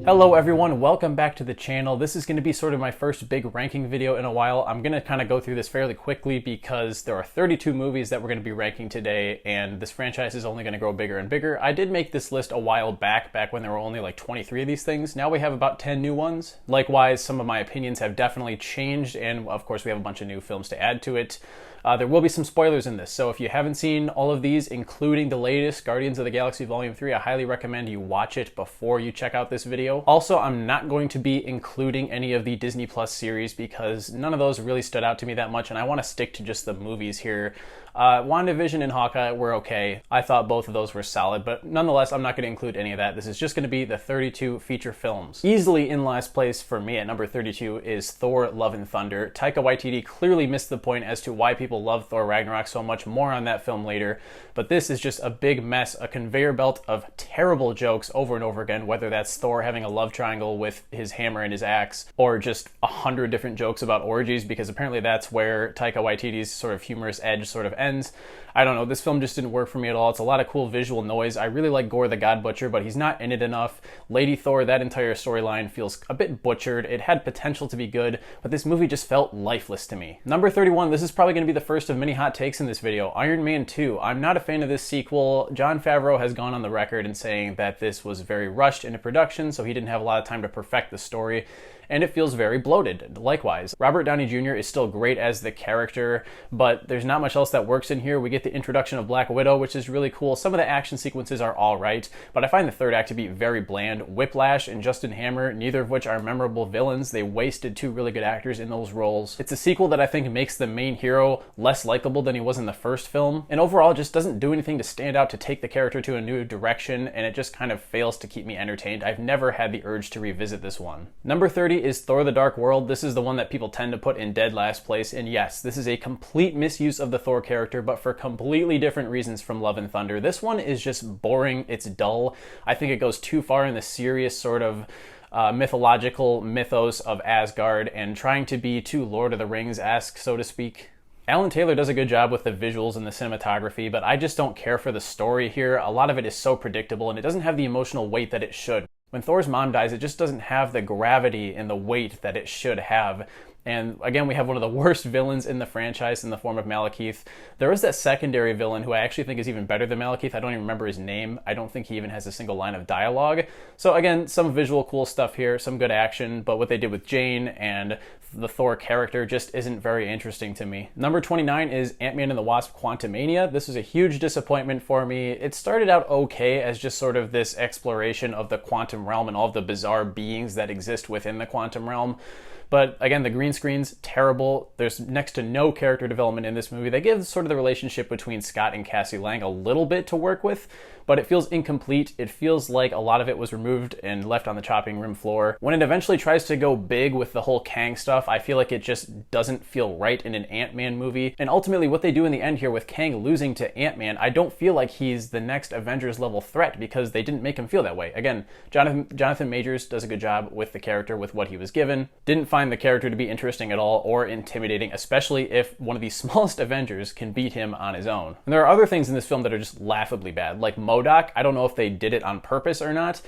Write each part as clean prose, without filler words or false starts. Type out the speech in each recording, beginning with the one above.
Hello everyone, welcome back to the channel. This is going to be sort of my first big ranking video in a while. I'm going to kind of go through this fairly quickly because there are 32 movies that we're going to be ranking today, and this franchise is only going to grow bigger and bigger. I did make this list a while back when there were only like 23 of these things. Now we have about 10 new ones. Likewise, some of my opinions have definitely changed, and of course we have a bunch of new films to add to it. There will be some spoilers in this, so if you haven't seen all of these, including the latest Guardians of the Galaxy Volume 3, I highly recommend you watch it before you check out this video. Also, I'm not going to be including any of the Disney Plus series because none of those really stood out to me that much, and I want to stick to just the movies here. WandaVision and Hawkeye were okay. I thought both of those were solid, but nonetheless, I'm not going to include any of that. This is just going to be the 32 feature films. Easily in last place for me at number 32 is Thor: Love and Thunder. Taika Waititi clearly missed the point as to why people love Thor Ragnarok so much. More on that film later, but this is just a big mess, a conveyor belt of terrible jokes over and over again, whether that's Thor having a love triangle with his hammer and his axe, or just 100 different jokes about orgies, because apparently that's where Taika Waititi's sort of humorous edge sort of ends. I don't know, this film just didn't work for me at all. It's a lot of cool visual noise. I really like Gore the God Butcher, but he's not in it enough. Lady Thor, that entire storyline feels a bit butchered. It had potential to be good, but this movie just felt lifeless to me. Number 31, this is probably going to be the first of many hot takes in this video. Iron Man 2. I'm not a fan of this sequel. Jon Favreau has gone on the record in saying that this was very rushed into production, so he didn't have a lot of time to perfect the story, and it feels very bloated. Likewise, Robert Downey Jr. is still great as the character, but there's not much else that works in here. We get the introduction of Black Widow, which is really cool. Some of the action sequences are all right, but I find the third act to be very bland. Whiplash and Justin Hammer, neither of which are memorable villains. They wasted two really good actors in those roles. It's a sequel that I think makes the main hero less likable than he was in the first film, and overall just doesn't do anything to stand out to take the character to a new direction, and it just kind of fails to keep me entertained. I've never had the urge to revisit this one. Number 30 is Thor: The Dark World. This is the one that people tend to put in dead last place, and yes, this is a complete misuse of the Thor character, but for completely different reasons from Love and Thunder. This one is just boring, it's dull. I think it goes too far in the serious sort of mythological mythos of Asgard and trying to be too Lord of the Rings-esque, so to speak. Alan Taylor does a good job with the visuals and the cinematography, but I just don't care for the story here. A lot of it is so predictable, and it doesn't have the emotional weight that it should. When Thor's mom dies, it just doesn't have the gravity and the weight that it should have. And again, we have one of the worst villains in the franchise in the form of Malekith. There is that secondary villain who I actually think is even better than Malekith. I don't even remember his name. I don't think he even has a single line of dialogue. So again, some visual cool stuff here, some good action, but what they did with Jane and the Thor character just isn't very interesting to me. Number 29 is Ant-Man and the Wasp: Quantumania. This was a huge disappointment for me. It started out okay as just sort of this exploration of the quantum realm and all of the bizarre beings that exist within the quantum realm. But again, the green screen's terrible. There's next to no character development in this movie. They give sort of the relationship between Scott and Cassie Lang a little bit to work with, but it feels incomplete. It feels like a lot of it was removed and left on the chopping room floor. When it eventually tries to go big with the whole Kang stuff, I feel like it just doesn't feel right in an Ant-Man movie. And ultimately, what they do in the end here with Kang losing to Ant-Man, I don't feel like he's the next Avengers level threat because they didn't make him feel that way. Again, Jonathan Majors does a good job with the character with what he was given. Didn't find the character to be interesting at all or intimidating, especially if one of the smallest Avengers can beat him on his own. And there are other things in this film that are just laughably bad, like MODOK. I don't know if they did it on purpose or not,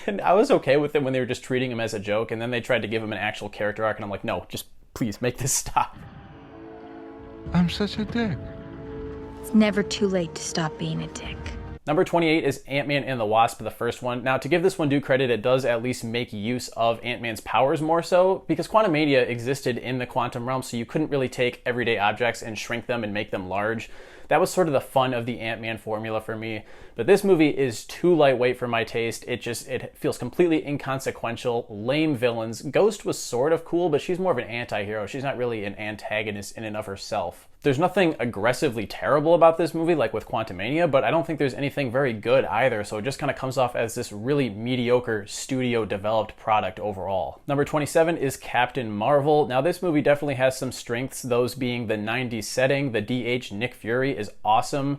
and I was okay with it when they were just treating him as a joke, and then they tried to give him an actual character arc, and I'm like, no, just please make this stop. I'm such a dick. It's never too late to stop being a dick. Number 28 is Ant-Man and the Wasp, the first one. Now, to give this one due credit, it does at least make use of Ant-Man's powers more so, because Quantumania existed in the quantum realm, so you couldn't really take everyday objects and shrink them and make them large. That was sort of the fun of the Ant-Man formula for me. But this movie is too lightweight for my taste. It feels completely inconsequential, lame villains. Ghost was sort of cool, but she's more of an anti-hero. She's not really an antagonist in and of herself. There's nothing aggressively terrible about this movie like with Quantumania, but I don't think there's anything very good either, so it just kind of comes off as this really mediocre studio-developed product overall. Number 27 is Captain Marvel. Now, this movie definitely has some strengths, those being the 90s setting. The DH Nick Fury is awesome.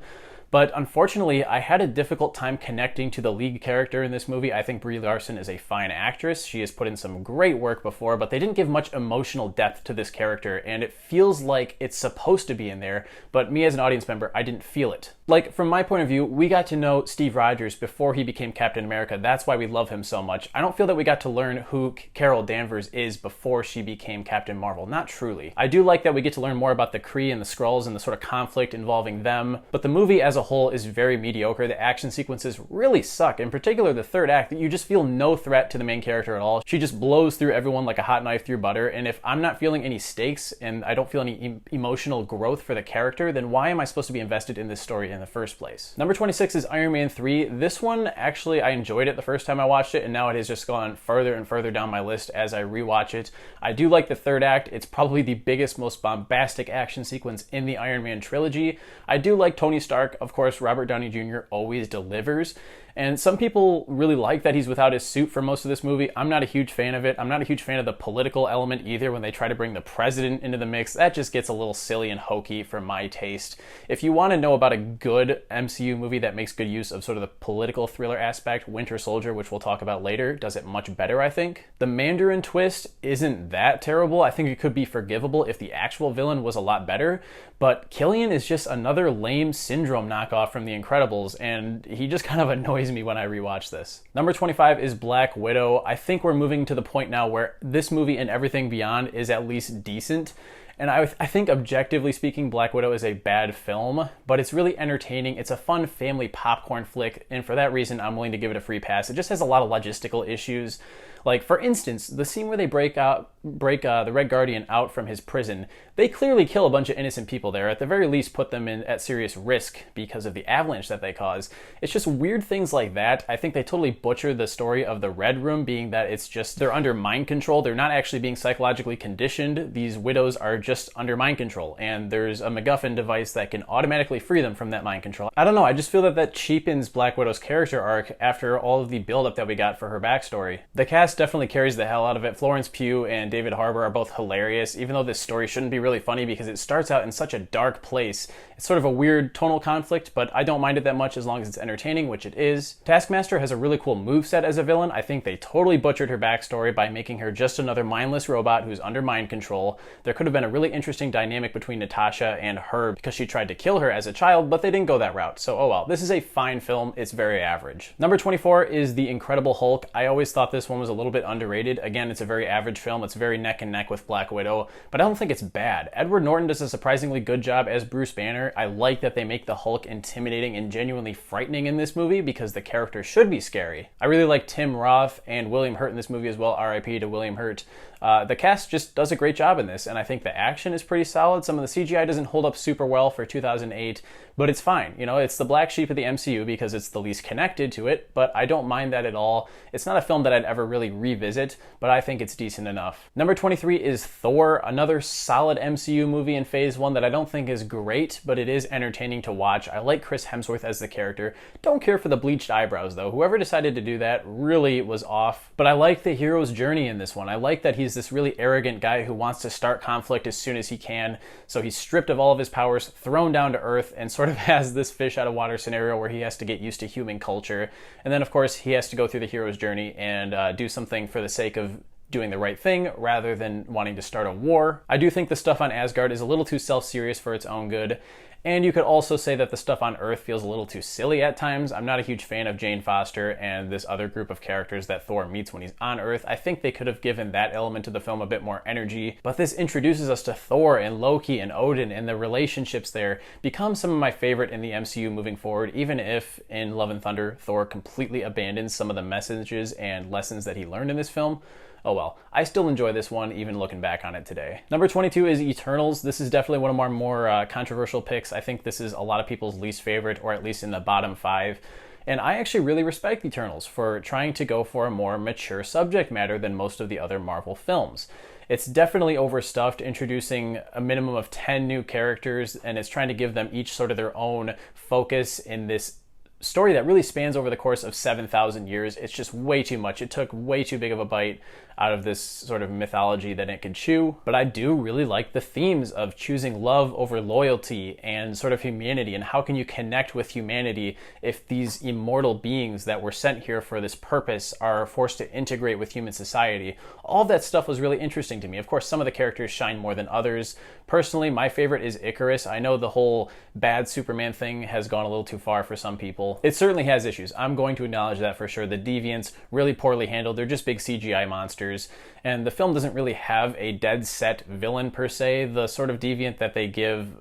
But unfortunately, I had a difficult time connecting to the lead character in this movie. I think Brie Larson is a fine actress. She has put in some great work before, but they didn't give much emotional depth to this character, and it feels like it's supposed to be in there, but me as an audience member, I didn't feel it. Like, from my point of view, we got to know Steve Rogers before he became Captain America. That's why we love him so much. I don't feel that we got to learn who Carol Danvers is before she became Captain Marvel. Not truly. I do like that we get to learn more about the Kree and the Skrulls and the sort of conflict involving them, but the movie as a whole is very mediocre. The action sequences really suck. In particular, the third act, you just feel no threat to the main character at all. She just blows through everyone like a hot knife through butter, and if I'm not feeling any stakes and I don't feel any emotional growth for the character, then why am I supposed to be invested in this story in the first place? Number 26 is Iron Man 3. This one, actually, I enjoyed it the first time I watched it, and now it has just gone further and further down my list as I rewatch it. I do like the third act. It's probably the biggest, most bombastic action sequence in the Iron Man trilogy. I do like Tony Stark. Of course, Robert Downey Jr. always delivers. And some people really like that he's without his suit for most of this movie. I'm not a huge fan of it. I'm not a huge fan of the political element either when they try to bring the president into the mix. That just gets a little silly and hokey for my taste. If you want to know about a good MCU movie that makes good use of sort of the political thriller aspect, Winter Soldier, which we'll talk about later, does it much better, I think. The Mandarin twist isn't that terrible. I think it could be forgivable if the actual villain was a lot better. But Killian is just another lame Syndrome knockoff from The Incredibles, and he just kind of annoys me when I rewatch this. Number 25 is Black Widow. I think we're moving to the point now where this movie and everything beyond is at least decent. And I think objectively speaking, Black Widow is a bad film, but it's really entertaining. It's a fun family popcorn flick, and for that reason, I'm willing to give it a free pass. It just has a lot of logistical issues. Like, for instance, the scene where they break the Red Guardian out from his prison, they clearly kill a bunch of innocent people there, at the very least put them at serious risk because of the avalanche that they cause. It's just weird things like that. I think they totally butchered the story of the Red Room, being that it's just, they're under mind control. They're not actually being psychologically conditioned. These widows are just under mind control, and there's a MacGuffin device that can automatically free them from that mind control. I don't know, I just feel that cheapens Black Widow's character arc after all of the buildup that we got for her backstory. The cast definitely carries the hell out of it. Florence Pugh and David Harbour are both hilarious, even though this story shouldn't be really funny because it starts out in such a dark place. It's sort of a weird tonal conflict, but I don't mind it that much as long as it's entertaining, which it is. Taskmaster has a really cool moveset as a villain. I think they totally butchered her backstory by making her just another mindless robot who's under mind control. There could have been a really interesting dynamic between Natasha and her because she tried to kill her as a child, but they didn't go that route. So, oh well. This is a fine film. It's very average. Number 24 is The Incredible Hulk. I always thought this one was a little bit underrated. Again, it's a very average film. It's very neck and neck with Black Widow, but I don't think it's bad. Edward Norton does a surprisingly good job as Bruce Banner. I like that they make the Hulk intimidating and genuinely frightening in this movie because the character should be scary. I really like Tim Roth and William Hurt in this movie as well. R.I.P. to William Hurt. The cast just does a great job in this, and I think the action is pretty solid. Some of the CGI doesn't hold up super well for 2008, but it's fine. You know, it's the black sheep of the MCU because it's the least connected to it, but I don't mind that at all. It's not a film that I'd ever really revisit, but I think it's decent enough. Number 23 is Thor, another solid MCU movie in Phase 1 that I don't think is great, but it is entertaining to watch. I like Chris Hemsworth as the character. Don't care for the bleached eyebrows, though. Whoever decided to do that really was off, but I like the hero's journey in this one. I like that he's this really arrogant guy who wants to start conflict as soon as he can, so he's stripped of all of his powers, thrown down to Earth, and sort of has this fish out of water scenario where he has to get used to human culture. And then, of course, he has to go through the hero's journey and do something for the sake of doing the right thing rather than wanting to start a war. I do think the stuff on Asgard is a little too self-serious for its own good. And you could also say that the stuff on Earth feels a little too silly at times. I'm not a huge fan of Jane Foster and this other group of characters that Thor meets when he's on Earth. I think they could have given that element to the film a bit more energy. But this introduces us to Thor and Loki and Odin, and the relationships there become some of my favorite in the MCU moving forward, even if in Love and Thunder, Thor completely abandons some of the messages and lessons that he learned in this film. Oh well, I still enjoy this one, even looking back on it today. Number 22 is Eternals. This is definitely one of our more controversial picks. I think this is a lot of people's least favorite, or at least in the bottom 5. And I actually really respect Eternals for trying to go for a more mature subject matter than most of the other Marvel films. It's definitely overstuffed, introducing a minimum of 10 new characters, and it's trying to give them each sort of their own focus in this story that really spans over the course of 7,000 years. It's just way too much. It took way too big of a bite out of this sort of mythology that it could chew. But I do really like the themes of choosing love over loyalty and sort of humanity, and how can you connect with humanity if these immortal beings that were sent here for this purpose are forced to integrate with human society. All of that stuff was really interesting to me. Of course, some of the characters shine more than others. Personally, my favorite is Ikaris. I know the whole bad Superman thing has gone a little too far for some people. It certainly has issues. I'm going to acknowledge that for sure. The Deviants, really poorly handled. They're just big CGI monsters. And the film doesn't really have a dead set villain per se. The sort of Deviant that they give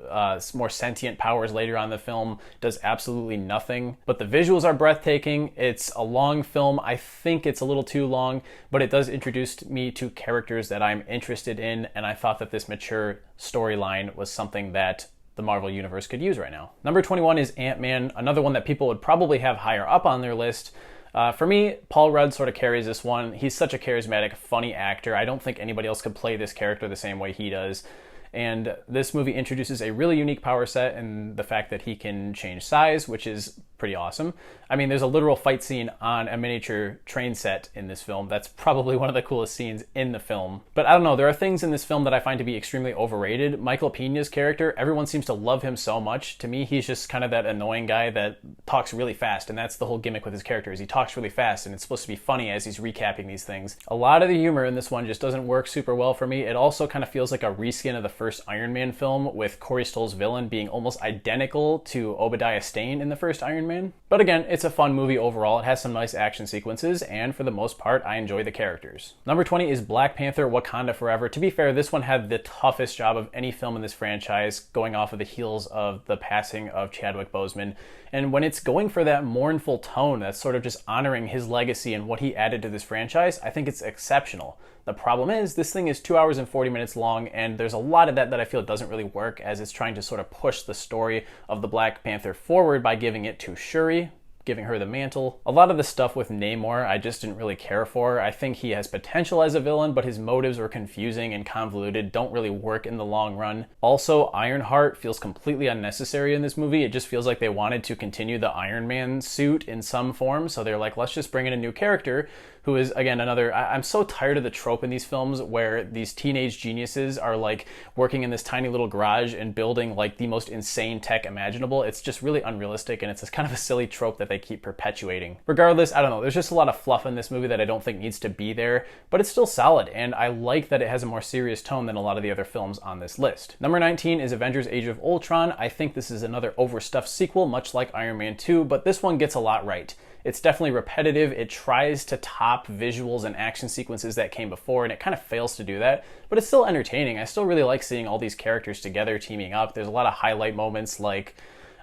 more sentient powers later on in the film does absolutely nothing. But the visuals are breathtaking. It's a long film. I think it's a little too long, but it does introduce me to characters that I'm interested in, and I thought that this mature storyline was something that the Marvel Universe could use right now. Number 21 is Ant-Man, another one that people would probably have higher up on their list. For me, Paul Rudd sort of carries this one. He's such a charismatic, funny actor. I don't think anybody else could play this character the same way he does. And this movie introduces a really unique power set in the fact that he can change size, which is pretty awesome. I mean, there's a literal fight scene on a miniature train set in this film. That's probably one of the coolest scenes in the film. But I don't know, there are things in this film that I find to be extremely overrated. Michael Pena's character, everyone seems to love him so much. To me, he's just kind of that annoying guy that talks really fast, and that's the whole gimmick with his character, is he talks really fast, and it's supposed to be funny as he's recapping these things. A lot of the humor in this one just doesn't work super well for me. It also kind of feels like a reskin of the first Iron Man film, with Corey Stoll's villain being almost identical to Obadiah Stane in the first Iron Man. But again, it's a fun movie overall. It has some nice action sequences, and for the most part, I enjoy the characters. Number 20 is Black Panther: Wakanda Forever. To be fair, this one had the toughest job of any film in this franchise, going off of the heels of the passing of Chadwick Boseman. And when it's going for that mournful tone that's sort of just honoring his legacy and what he added to this franchise, I think it's exceptional. The problem is, this thing is 2 hours and 40 minutes long, and there's a lot of that I feel doesn't really work, as it's trying to sort of push the story of the Black Panther forward by giving it to Shuri, giving her the mantle. A lot of the stuff with Namor I just didn't really care for. I think he has potential as a villain, but his motives were confusing and convoluted, don't really work in the long run. Also, Ironheart feels completely unnecessary in this movie. It just feels like they wanted to continue the Iron Man suit in some form, so they're like, let's just bring in a new character who is, again, another... I'm so tired of the trope in these films where these teenage geniuses are like working in this tiny little garage and building like the most insane tech imaginable. It's just really unrealistic, and it's this kind of a silly trope that they keep perpetuating. Regardless, I don't know, there's just a lot of fluff in this movie that I don't think needs to be there, but it's still solid, and I like that it has a more serious tone than a lot of the other films on this list. Number 19 is Avengers: Age of Ultron. I think this is another overstuffed sequel, much like Iron Man 2, but this one gets a lot right. It's definitely repetitive. It tries to top visuals and action sequences that came before, and it kind of fails to do that, but it's still entertaining. I still really like seeing all these characters together, teaming up. There's a lot of highlight moments like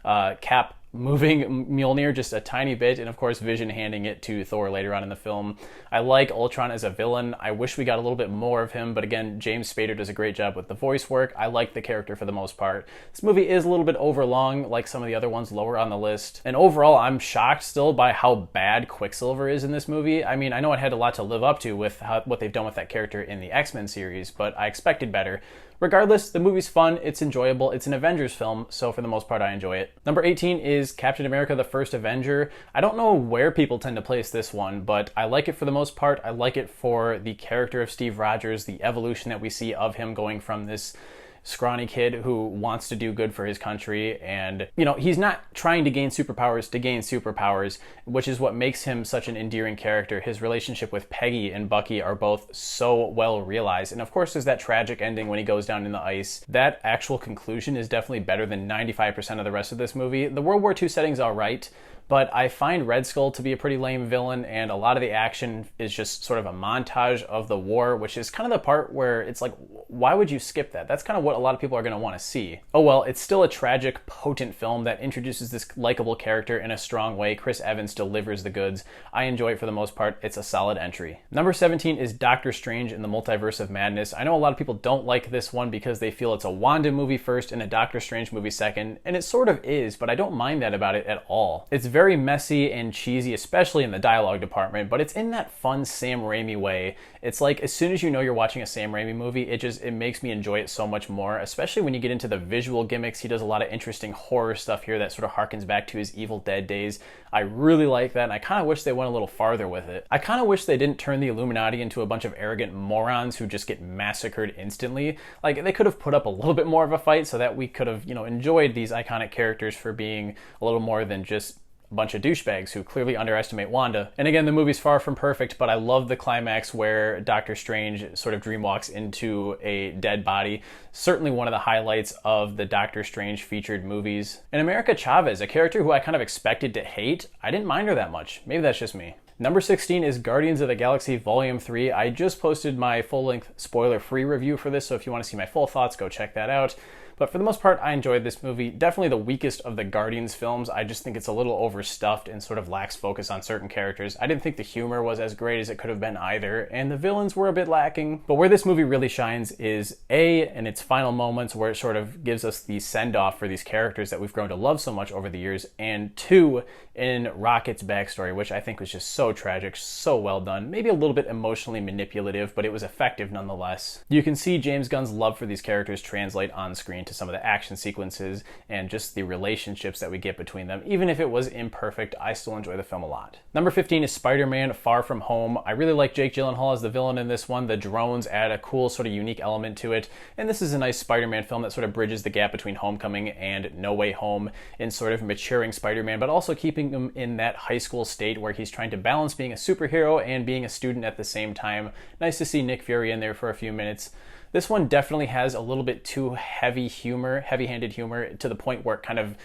Cap moving Mjolnir just a tiny bit, and of course Vision handing it to Thor later on in the film. I like Ultron as a villain. I wish we got a little bit more of him, but again, James Spader does a great job with the voice work. I like the character for the most part. This movie is a little bit overlong, like some of the other ones lower on the list, and overall I'm shocked still by how bad Quicksilver is in this movie. I mean, I know it had a lot to live up to with what they've done with that character in the X-Men series, but I expected better. Regardless, the movie's fun, it's enjoyable, it's an Avengers film, so for the most part I enjoy it. Number 18 is Captain America: The First Avenger. I don't know where people tend to place this one, but I like it for the most part. I like it for the character of Steve Rogers, the evolution that we see of him going from this scrawny kid who wants to do good for his country, and he's not trying to gain superpowers, which is what makes him such an endearing character. His relationship with Peggy and Bucky are both so well realized, and of course there's that tragic ending when he goes down in the ice. That actual conclusion is definitely better than 95% of the rest of this movie. The World War II setting's alright, but I find Red Skull to be a pretty lame villain, and a lot of the action is just sort of a montage of the war, which is kind of the part where it's like, why would you skip that? That's kind of what a lot of people are going to want to see. Oh well, it's still a tragic, potent film that introduces this likable character in a strong way. Chris Evans delivers the goods. I enjoy it for the most part. It's a solid entry. Number 17 is Doctor Strange in the Multiverse of Madness. I know a lot of people don't like this one because they feel it's a Wanda movie first and a Doctor Strange movie second, and it sort of is, but I don't mind that about it at all. It's very messy and cheesy, especially in the dialogue department, but it's in that fun Sam Raimi way. It's like as soon as you know you're watching a Sam Raimi movie, it makes me enjoy it so much more, especially when you get into the visual gimmicks. He does a lot of interesting horror stuff here that sort of harkens back to his Evil Dead days. I really like that, and I kind of wish they went a little farther with it. I kind of wish they didn't turn the Illuminati into a bunch of arrogant morons who just get massacred instantly. Like, they could have put up a little bit more of a fight so that we could have, enjoyed these iconic characters for being a little more than just a bunch of douchebags who clearly underestimate Wanda. And again, the movie's far from perfect, but I love the climax where Doctor Strange sort of dreamwalks into a dead body. Certainly one of the highlights of the Doctor Strange featured movies. And America Chavez, a character who I kind of expected to hate, I didn't mind her that much. Maybe that's just me. Number 16 is Guardians of the Galaxy Volume 3. I just posted my full-length spoiler-free review for this, so if you want to see my full thoughts, go check that out. But for the most part, I enjoyed this movie. Definitely the weakest of the Guardians films. I just think it's a little overstuffed and sort of lacks focus on certain characters. I didn't think the humor was as great as it could have been either, and the villains were a bit lacking. But where this movie really shines is A, in its final moments where it sort of gives us the send-off for these characters that we've grown to love so much over the years, and 2, in Rocket's backstory, which I think was just so tragic, so well done. Maybe a little bit emotionally manipulative, but it was effective nonetheless. You can see James Gunn's love for these characters translate on screen to some of the action sequences and just the relationships that we get between them. Even if it was imperfect, I still enjoy the film a lot. Number 15 is Spider-Man Far From Home. I really like Jake Gyllenhaal as the villain in this one. The drones add a cool sort of unique element to it, and this is a nice Spider-Man film that sort of bridges the gap between Homecoming and No Way Home in sort of maturing Spider-Man, but also keeping him in that high school state where he's trying to balance being a superhero and being a student at the same time. Nice to see Nick Fury in there for a few minutes. This one definitely has a little bit too heavy-handed humor, to the point where it kind of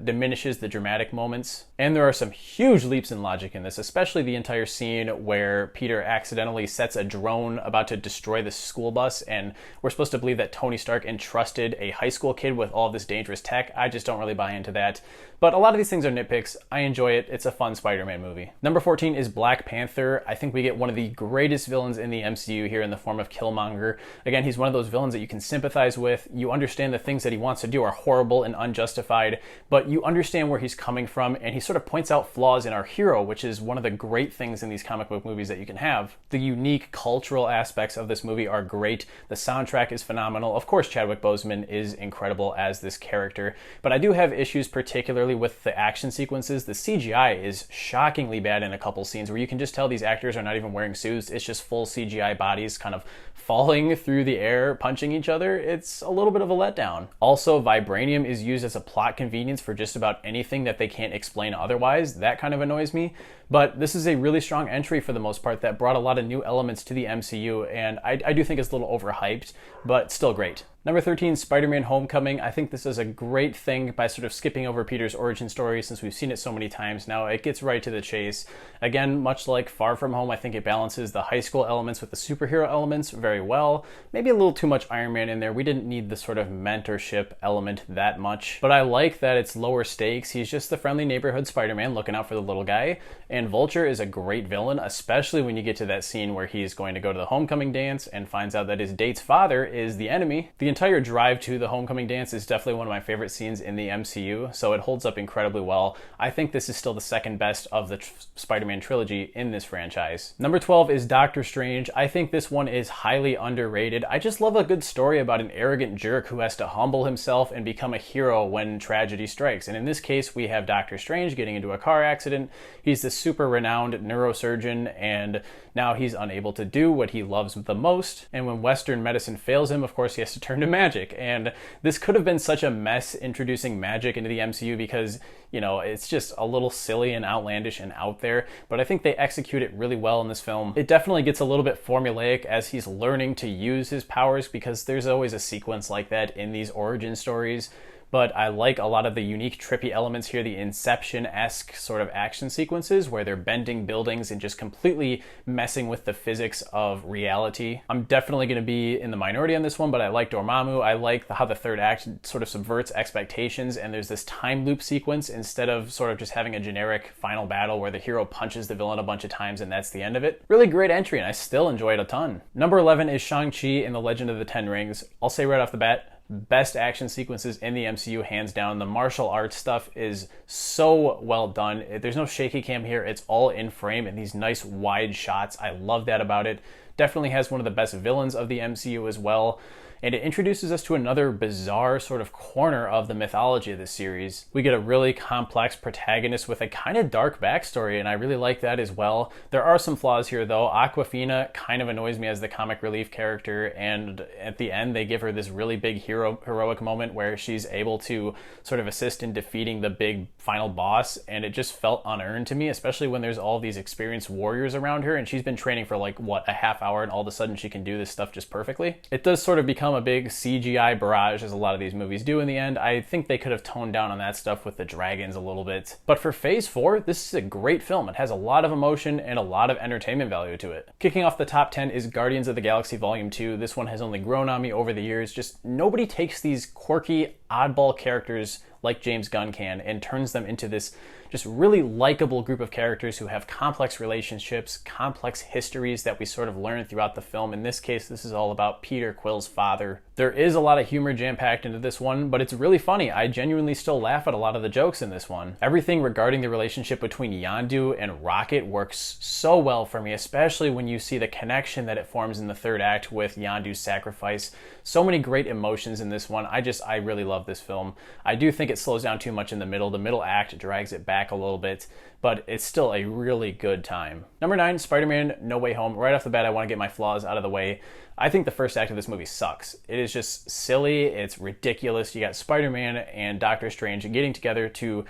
diminishes the dramatic moments. And there are some huge leaps in logic in this, especially the entire scene where Peter accidentally sets a drone about to destroy the school bus, and we're supposed to believe that Tony Stark entrusted a high school kid with all this dangerous tech. I just don't really buy into that. But a lot of these things are nitpicks. I enjoy it. It's a fun Spider-Man movie. Number 14 is Black Panther. I think we get one of the greatest villains in the MCU here in the form of Killmonger. Again, he's one of those villains that you can sympathize with. You understand the things that he wants to do are horrible and unjustified, but you understand where he's coming from, and he sort of points out flaws in our hero, which is one of the great things in these comic book movies that you can have. The unique cultural aspects of this movie are great. The soundtrack is phenomenal. Of course, Chadwick Boseman is incredible as this character, but I do have issues particularly with the action sequences. The CGI is shockingly bad in a couple scenes where you can just tell these actors are not even wearing suits. It's just full CGI bodies kind of falling through the air, punching each other. It's a little bit of a letdown. Also, vibranium is used as a plot convenience for just about anything that they can't explain otherwise. That kind of annoys me. But this is a really strong entry for the most part that brought a lot of new elements to the MCU, and I do think it's a little overhyped, but still great. Number 13, Spider-Man Homecoming. I think this is a great thing by sort of skipping over Peter's origin story since we've seen it so many times now. It gets right to the chase. Again, much like Far From Home, I think it balances the high school elements with the superhero elements very well. Maybe a little too much Iron Man in there. We didn't need the sort of mentorship element that much. But I like that it's lower stakes. He's just the friendly neighborhood Spider-Man looking out for the little guy. And Vulture is a great villain, especially when you get to that scene where he's going to go to the homecoming dance and finds out that his date's father is the enemy. The entire drive to the homecoming dance is definitely one of my favorite scenes in the MCU, so it holds up incredibly well. I think this is still the second best of the Spider-Man trilogy in this franchise. Number 12 is Doctor Strange. I think this one is highly underrated. I just love a good story about an arrogant jerk who has to humble himself and become a hero when tragedy strikes. And in this case, we have Doctor Strange getting into a car accident. He's this super renowned neurosurgeon, and now he's unable to do what he loves the most. And when Western medicine fails him, of course, he has to turn to magic. And this could have been such a mess introducing magic into the MCU because, you know, it's just a little silly and outlandish and out there. But I think they execute it really well in this film. It definitely gets a little bit formulaic as he's learning to use his powers, because there's always a sequence like that in these origin stories. But I like a lot of the unique trippy elements here, the Inception-esque sort of action sequences where they're bending buildings and just completely messing with the physics of reality. I'm definitely going to be in the minority on this one, but I like Dormammu. I like how the third act sort of subverts expectations, and there's this time loop sequence instead of sort of just having a generic final battle where the hero punches the villain a bunch of times and that's the end of it. Really great entry, and I still enjoy it a ton. Number 11 is Shang-Chi and the Legend of the Ten Rings. I'll say right off the bat, best action sequences in the MCU, hands down. The martial arts stuff is so well done. There's no shaky cam here. It's all in frame and these nice wide shots. I love that about it. Definitely has one of the best villains of the MCU as well. And it introduces us to another bizarre sort of corner of the mythology of this series. We get a really complex protagonist with a kind of dark backstory, and I really like that as well. There are some flaws here though. Awkwafina kind of annoys me as the comic relief character, and at the end they give her this really big heroic moment where she's able to sort of assist in defeating the big final boss, and it just felt unearned to me, especially when there's all these experienced warriors around her, and she's been training for like, what, a half hour, and all of a sudden she can do this stuff just perfectly. It does sort of become a big CGI barrage, as a lot of these movies do in the end. I think they could have toned down on that stuff with the dragons a little bit. But for Phase 4, this is a great film. It has a lot of emotion and a lot of entertainment value to it. Kicking off the top 10 is Guardians of the Galaxy Volume 2. This one has only grown on me over the years. Just nobody takes these quirky, oddball characters like James Gunn can and turns them into this just really likable group of characters who have complex relationships, complex histories that we sort of learn throughout the film. In this case, this is all about Peter Quill's father. There is a lot of humor jam-packed into this one, but it's really funny. I genuinely still laugh at a lot of the jokes in this one. Everything regarding the relationship between Yondu and Rocket works so well for me, especially when you see the connection that it forms in the third act with Yondu's sacrifice. So many great emotions in this one. I really love this film. I do think it slows down too much in the middle. The middle act drags it back a little bit, but it's still a really good time. Number 9, Spider-Man No Way Home. Right off the bat, I want to get my flaws out of the way. I think the first act of this movie sucks. It is just silly. It's ridiculous. You got Spider-Man and Doctor Strange getting together to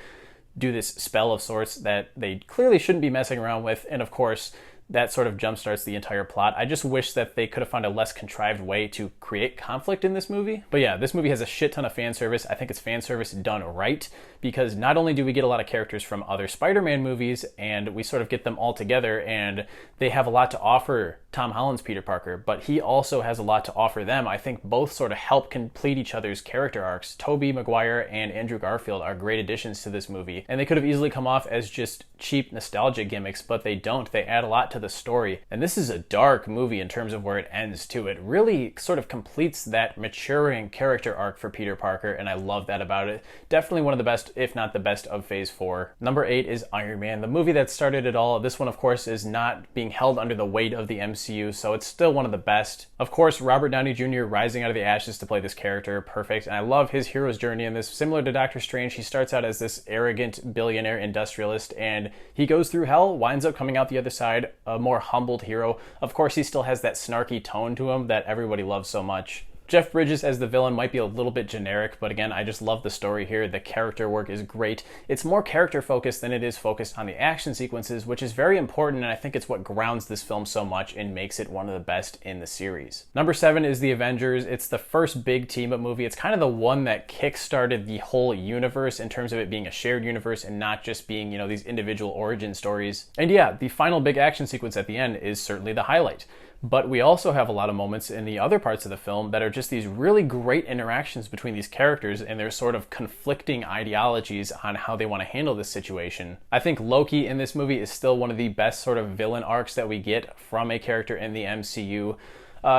do this spell of sorts that they clearly shouldn't be messing around with, and of course, that sort of jumpstarts the entire plot. I just wish that they could have found a less contrived way to create conflict in this movie. But yeah, this movie has a shit ton of fan service. I think it's fan service done right, because not only do we get a lot of characters from other Spider-Man movies, and we sort of get them all together, and they have a lot to offer Tom Holland's Peter Parker, but he also has a lot to offer them. I think both sort of help complete each other's character arcs. Tobey Maguire and Andrew Garfield are great additions to this movie, and they could have easily come off as just cheap nostalgia gimmicks, but they don't. They add a lot to the story, and this is a dark movie in terms of where it ends too. It really sort of completes that maturing character arc for Peter Parker, and I love that about it. Definitely one of the best, if not the best, of Phase 4. Number 8 is Iron Man, the movie that started it all. This one, of course, is not being held under the weight of the MCU, so it's still one of the best. Of course, Robert Downey Jr. rising out of the ashes to play this character, perfect, and I love his hero's journey in this. Similar to Doctor Strange, he starts out as this arrogant billionaire industrialist, and he goes through hell, winds up coming out the other side, a more humbled hero. Of course, he still has that snarky tone to him that everybody loves so much. Jeff Bridges as the villain might be a little bit generic, but again, I just love the story here. The character work is great. It's more character focused than it is focused on the action sequences, which is very important, and I think it's what grounds this film so much and makes it one of the best in the series. Number 7 is The Avengers. It's the first big team-up movie. It's kind of the one that kick-started the whole universe in terms of it being a shared universe and not just being, these individual origin stories. And yeah, the final big action sequence at the end is certainly the highlight. But we also have a lot of moments in the other parts of the film that are just these really great interactions between these characters and their sort of conflicting ideologies on how they want to handle this situation. I think Loki in this movie is still one of the best sort of villain arcs that we get from a character in the MCU.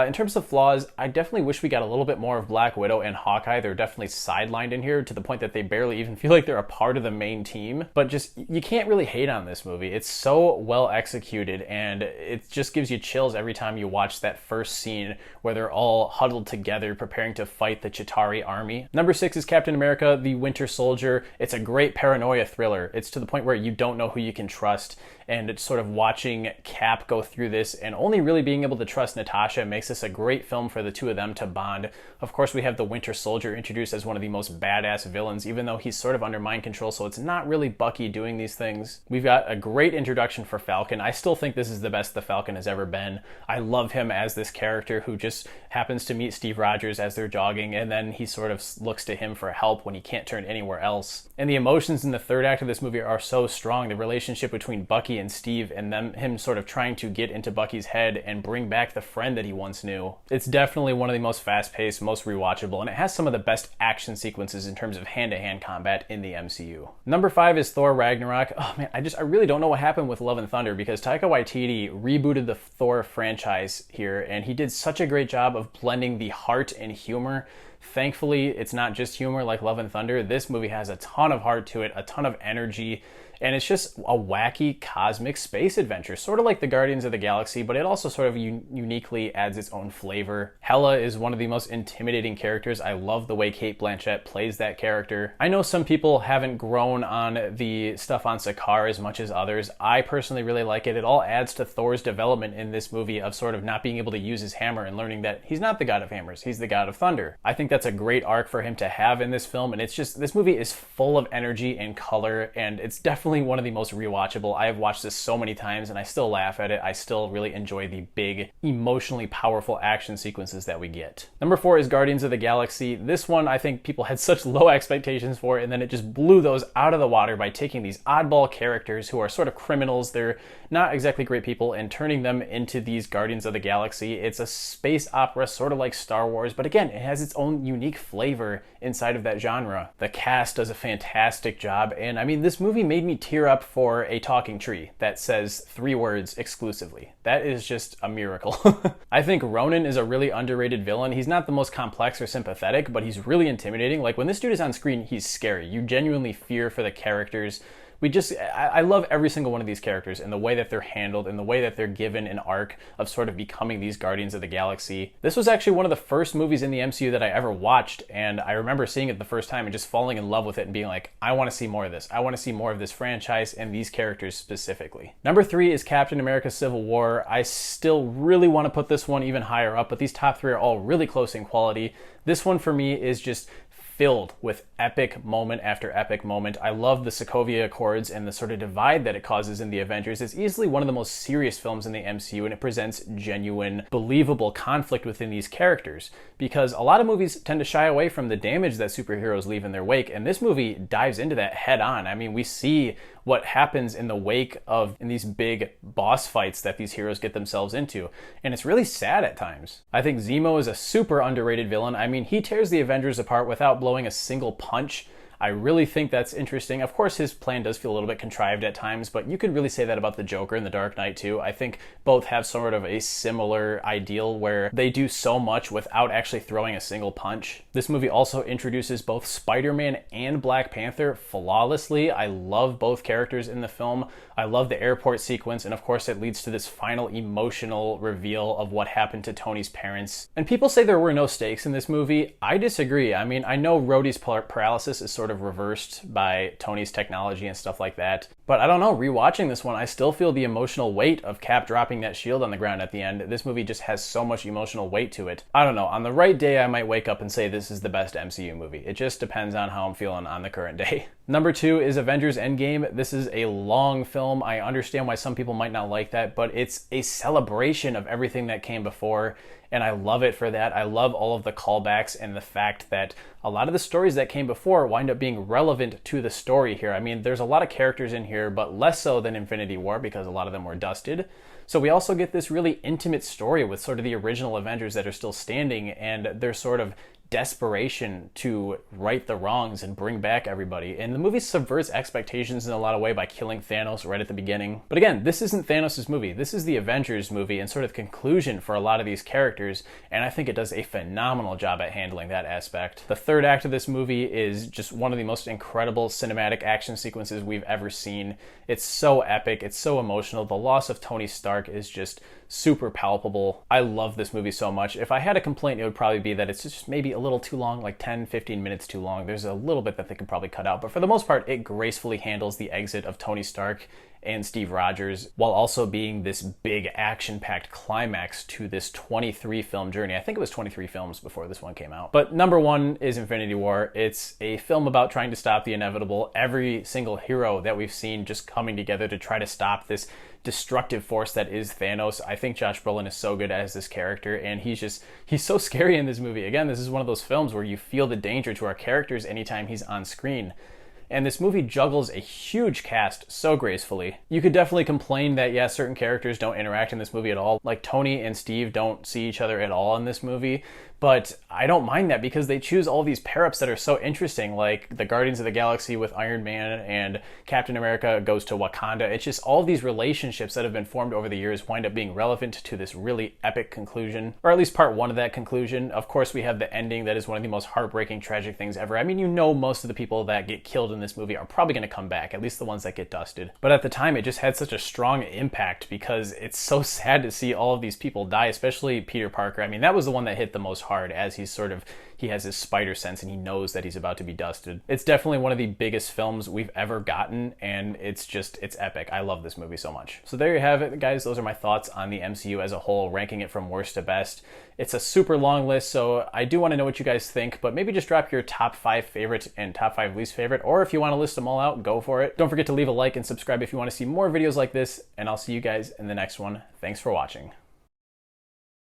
In terms of flaws, I definitely wish we got a little bit more of Black Widow and Hawkeye. They're definitely sidelined in here to the point that they barely even feel like they're a part of the main team. But just, you can't really hate on this movie. It's so well executed, and it just gives you chills every time you watch that first scene where they're all huddled together preparing to fight the Chitauri army. Number 6 is Captain America, the Winter Soldier. It's a great paranoia thriller. It's to the point where you don't know who you can trust, and it's sort of watching Cap go through this and only really being able to trust Natasha makes this a great film for the two of them to bond. Of course, we have the Winter Soldier introduced as one of the most badass villains, even though he's sort of under mind control, so it's not really Bucky doing these things. We've got a great introduction for Falcon. I still think this is the best the Falcon has ever been. I love him as this character who just happens to meet Steve Rogers as they're jogging, and then he sort of looks to him for help when he can't turn anywhere else. And the emotions in the third act of this movie are so strong. The relationship between Bucky Bucky and Steve and him sort of trying to get into Bucky's head and bring back the friend that he once knew. It's definitely one of the most fast-paced, most rewatchable, and it has some of the best action sequences in terms of hand-to-hand combat in the MCU. Number 5 is Thor Ragnarok. Oh man, I really don't know what happened with Love and Thunder, because Taika Waititi rebooted the Thor franchise here, and he did such a great job of blending the heart and humor. Thankfully, it's not just humor like Love and Thunder. This movie has a ton of heart to it, a ton of energy, and it's just a wacky cosmic space adventure, sort of like the Guardians of the Galaxy, but it also sort of uniquely adds its own flavor. Hela is one of the most intimidating characters. I love the way Cate Blanchett plays that character. I know some people haven't grown on the stuff on Sakaar as much as others. I personally really like it. It all adds to Thor's development in this movie of sort of not being able to use his hammer and learning that he's not the god of hammers, he's the god of thunder. I think that's a great arc for him to have in this film, and it's just, this movie is full of energy and color, and it's definitely one of the most rewatchable. I have watched this so many times and I still laugh at it. I still really enjoy the big, emotionally powerful action sequences that we get. Number 4 is Guardians of the Galaxy. This one I think people had such low expectations for, and then it just blew those out of the water by taking these oddball characters who are sort of criminals, they're not exactly great people, and turning them into these Guardians of the Galaxy. It's a space opera, sort of like Star Wars, but again, it has its own unique flavor inside of that genre. The cast does a fantastic job, and I mean, this movie made me tear up for a talking tree that says 3 words exclusively. That is just a miracle. I think Ronan is a really underrated villain. He's not the most complex or sympathetic, but he's really intimidating. Like, when this dude is on screen, he's scary. You genuinely fear for the characters. I love every single one of these characters and the way that they're handled and the way that they're given an arc of sort of becoming these Guardians of the Galaxy. This was actually one of the first movies in the MCU that I ever watched, and I remember seeing it the first time and just falling in love with it and being like, I want to see more of this. I want to see more of this franchise and these characters specifically. Number 3 is Captain America Civil War. I still really want to put this one even higher up, but these top 3 are all really close in quality. This one for me is just filled with epic moment after epic moment. I love the Sokovia Accords and the sort of divide that it causes in the Avengers. It's easily one of the most serious films in the MCU, and it presents genuine, believable conflict within these characters, because a lot of movies tend to shy away from the damage that superheroes leave in their wake, and this movie dives into that head on. I mean, we see what happens in the wake of in these big boss fights that these heroes get themselves into, and it's really sad at times. I think Zemo is a super underrated villain. I mean, he tears the Avengers apart without blowing a single punch. I really think that's interesting. Of course, his plan does feel a little bit contrived at times, but you could really say that about the Joker and the Dark Knight too. I think both have sort of a similar ideal where they do so much without actually throwing a single punch. This movie also introduces both Spider-Man and Black Panther flawlessly. I love both characters in the film. I love the airport sequence, and of course it leads to this final emotional reveal of what happened to Tony's parents. And people say there were no stakes in this movie. I disagree. I mean, I know Rhodey's paralysis is sort of reversed by Tony's technology and stuff like that, but I don't know, rewatching this one, I still feel the emotional weight of Cap dropping that shield on the ground at the end. This movie just has so much emotional weight to it. I don't know, on the right day I might wake up and say this is the best MCU movie. It just depends on how I'm feeling on the current day. Number 2 is Avengers Endgame. This is a long film. I understand why some people might not like that, but it's a celebration of everything that came before, and I love it for that. I love all of the callbacks and the fact that a lot of the stories that came before wind up being relevant to the story here. I mean, there's a lot of characters in here, but less so than Infinity War because a lot of them were dusted. So we also get this really intimate story with sort of the original Avengers that are still standing, and their sort of desperation to right the wrongs and bring back everybody. And the movie subverts expectations in a lot of ways by killing Thanos right at the beginning. But again, this isn't Thanos' movie. This is the Avengers movie and sort of conclusion for a lot of these characters, and I think it does a phenomenal job at handling that aspect. The third act of this movie is just one of the most incredible cinematic action sequences we've ever seen. It's so epic, it's so emotional. The loss of Tony Stark is just super palpable. I love this movie so much. If I had a complaint, it would probably be that it's just maybe a little too long, like 10-15 minutes too long. There's a little bit that they could probably cut out, but for the most part, it gracefully handles the exit of Tony Stark and Steve Rogers, while also being this big action-packed climax to this 23 film journey. I think it was 23 films before this one came out. But number 1 is Infinity War. It's a film about trying to stop the inevitable. Every single hero that we've seen just coming together to try to stop this destructive force that is Thanos. I think Josh Brolin is so good as this character, and he's so scary in this movie. Again, this is one of those films where you feel the danger to our characters anytime he's on screen. and this movie juggles a huge cast so gracefully. You could definitely complain that, yeah, certain characters don't interact in this movie at all. Like Tony and Steve don't see each other at all in this movie, but I don't mind that because they choose all these pair-ups that are so interesting, like the Guardians of the Galaxy with Iron Man and Captain America goes to Wakanda. It's just all these relationships that have been formed over the years wind up being relevant to this really epic conclusion, or at least part one of that conclusion. Of course, we have the ending that is one of the most heartbreaking, tragic things ever. I mean, you know, most of the people that get killed in this movie are probably going to come back, at least the ones that get dusted. But at the time, it just had such a strong impact because it's so sad to see all of these people die, especially Peter Parker. I mean, that was the one that hit the most hard, as he has his spider sense and he knows that he's about to be dusted. It's definitely one of the biggest films we've ever gotten, and it's epic. I love this movie so much. So there you have it, guys. Those are my thoughts on the MCU as a whole, ranking it from worst to best. It's a super long list, so I do want to know what you guys think, but maybe just drop your top 5 favorite and top 5 least favorite, or if you want to list them all out, go for it. Don't forget to leave a like and subscribe if you want to see more videos like this, and I'll see you guys in the next one. Thanks for watching.